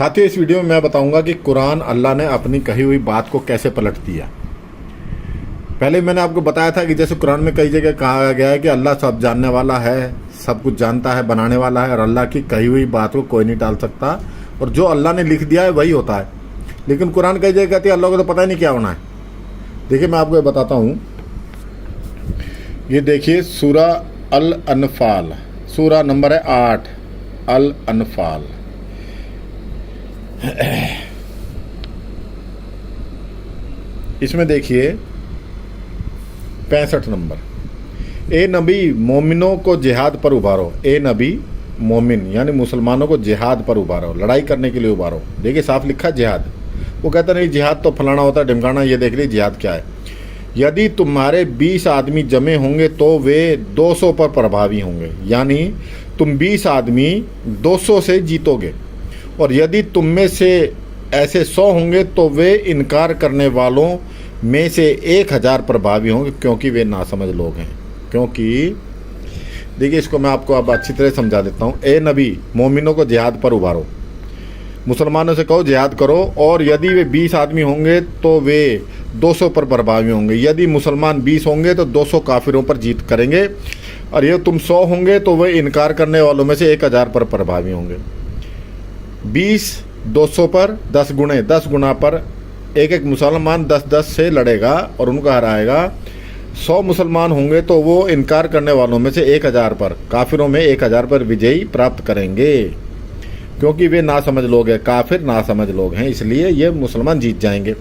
साथियों, इस वीडियो में मैं बताऊंगा कि कुरान अल्लाह ने अपनी कही हुई बात को कैसे पलट दिया। पहले मैंने आपको बताया था कि जैसे कुरान में कई जगह कहा गया है कि अल्लाह सब जानने वाला है, सब कुछ जानता है, बनाने वाला है, और अल्लाह की कही हुई बात को कोई नहीं टाल सकता, और जो अल्लाह ने लिख दिया है वही होता है। लेकिन कुरान कई जगह कहती है अल्लाह को तो पता ही नहीं क्या होना है। देखिए, मैं आपको ये बताता हूँ। ये देखिए, सूरा अल अनफाल, सूरा नंबर है 8, अल अनफाल। इसमें देखिए 65 नंबर, ए नबी मोमिनों को जिहाद पर उभारो। ए नबी मोमिन यानी मुसलमानों को जिहाद पर उभारो, लड़ाई करने के लिए उभारो। देखिए, साफ लिखा जिहाद। वो कहता नहीं जिहाद तो फलाना होता है, ढिमकाना। ये देख लीजिए जिहाद क्या है। यदि तुम्हारे 20 आदमी जमे होंगे तो वे 200 पर प्रभावी होंगे, यानी तुम 20 आदमी 200 से जीतोगे। और यदि तुम में से ऐसे 100 होंगे तो वे इनकार करने वालों में से 1000 प्रभावी होंगे, क्योंकि वे नासमझ लोग हैं। क्योंकि देखिए, इसको मैं आपको अब अच्छी तरह समझा देता हूँ। ए नबी मोमिनों को जिहाद पर उभारो, मुसलमानों से कहो जिहाद करो। और यदि वे 20 आदमी होंगे तो वे 200 पर प्रभावी होंगे। यदि मुसलमान 20 होंगे तो 200 काफिरों पर जीत करेंगे। और ये तुम 100 होंगे तो वे इनकार करने वालों में से 1000 पर प्रभावी होंगे। 20 200 पर 10 गुणे, 10 गुना पर एक मुसलमान 10-10 से लड़ेगा और उनको हराएगा। 100 मुसलमान होंगे तो वो इनकार करने वालों में से 1000 पर, काफिरों में 1000 पर विजयी प्राप्त करेंगे, क्योंकि वे नासमझ लोग हैं। काफिर नासमझ लोग हैं, इसलिए ये मुसलमान जीत जाएंगे।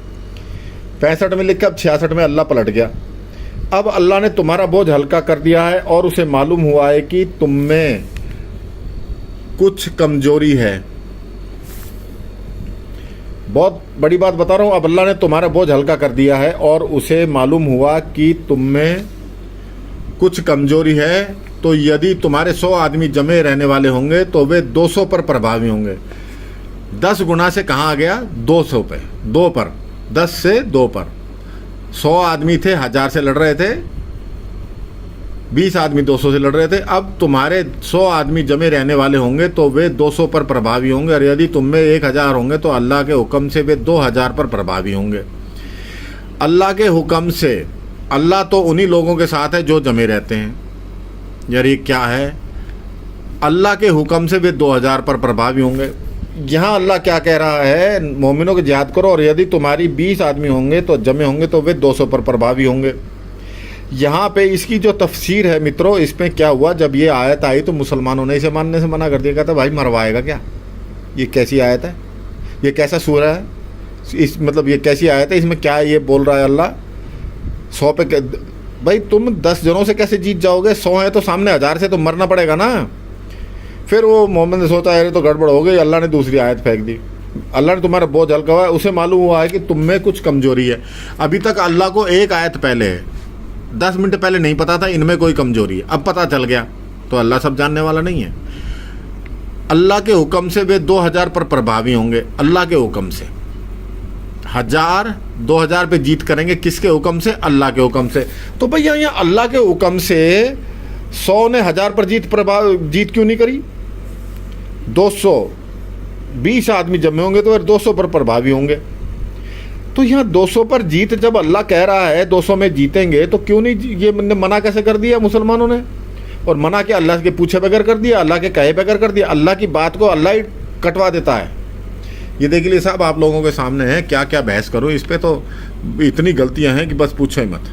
65 में लिखा। अब 66 में अल्लाह पलट गया। अब अल्लाह ने तुम्हारा बोझ हल्का कर दिया है और उसे मालूम हुआ है कि तुम में कुछ कमजोरी है। बहुत बड़ी बात बता रहा हूं। अब अल्लाह ने तुम्हारा बोझ हल्का कर दिया है और उसे मालूम हुआ कि तुम में कुछ कमजोरी है। तो यदि तुम्हारे 100 आदमी जमे रहने वाले होंगे तो वे 200 पर प्रभावी होंगे। 10 गुना से कहाँ आ गया? 200 पे, 2 पर, 10 से 2 पर। 100 आदमी थे, 1000 से लड़ रहे थे, 20 आदमी 200 से लड़ रहे थे। अब तुम्हारे 100 आदमी जमे रहने वाले होंगे तो वे 200 पर प्रभावी होंगे। और यदि तुम में 1000 होंगे तो अल्लाह के हुक्म से वे 2000 पर प्रभावी होंगे। अल्लाह के हुक्म से, अल्लाह तो उन्हीं लोगों के साथ है जो जमे रहते हैं। यार ये क्या है? अल्लाह के हुक्म से वे 2000 पर प्रभावी होंगे। यहाँ अल्लाह क्या कह रहा है? मोमिनों को जिहाद करो, और यदि तुम्हारी 20 आदमी होंगे तो जमे होंगे तो वे 200 पर प्रभावी होंगे। यहाँ पे इसकी जो तफसीर है मित्रों, इसमें क्या हुआ, जब ये आयत आई तो मुसलमानों ने इसे मानने से मना कर दिया। कहता भाई मरवाएगा क्या? ये कैसी आयत है? ये कैसा सूरा है? इस मतलब ये कैसी आयत है? इसमें क्या ये बोल रहा है अल्लाह? 100 पे भाई तुम 10 जनों से कैसे जीत जाओगे? 100 है तो सामने 1000 से तो मरना पड़ेगा ना। फिर वो मोहम्मद ने सोचा अरे तो गड़बड़ हो गई, अल्लाह ने दूसरी आयत फेंक दी। अल्लाह ने तुम्हारा बोझ हल्का हुआ है, उसे मालूम हुआ है कि तुम में कुछ कमजोरी है। अभी तक अल्लाह को एक आयत पहले, 10 मिनट पहले नहीं पता था इनमें कोई कमजोरी है, अब पता चल गया। तो अल्लाह सब जानने वाला नहीं है। अल्लाह के हुक्म से वे 2000 पर प्रभावी होंगे। अल्लाह के हुक्म से 1000 2000 पे जीत करेंगे। किसके हुक्म से? अल्लाह के हुक्म से। तो भैया यहाँ अल्लाह के हुक्म से 100 ने 1000 पर जीत क्यों नहीं करी? 220 आदमी जमे होंगे तो 200 पर प्रभावी होंगे। तो यहाँ 200 पर जीत जब अल्लाह कह रहा है 200 में जीतेंगे, तो क्यों नहीं ये मना कैसे कर दिया मुसलमानों ने? और मना के अल्लाह के पूछे बगैर कर दिया, अल्लाह के कहे बगैर कर दिया। अल्लाह की बात को अल्लाह ही कटवा देता है। ये देख लीजिए साहब, आप लोगों के सामने है, क्या क्या बहस करो इस पे। तो इतनी गलतियां हैं कि बस पूछो ही मत।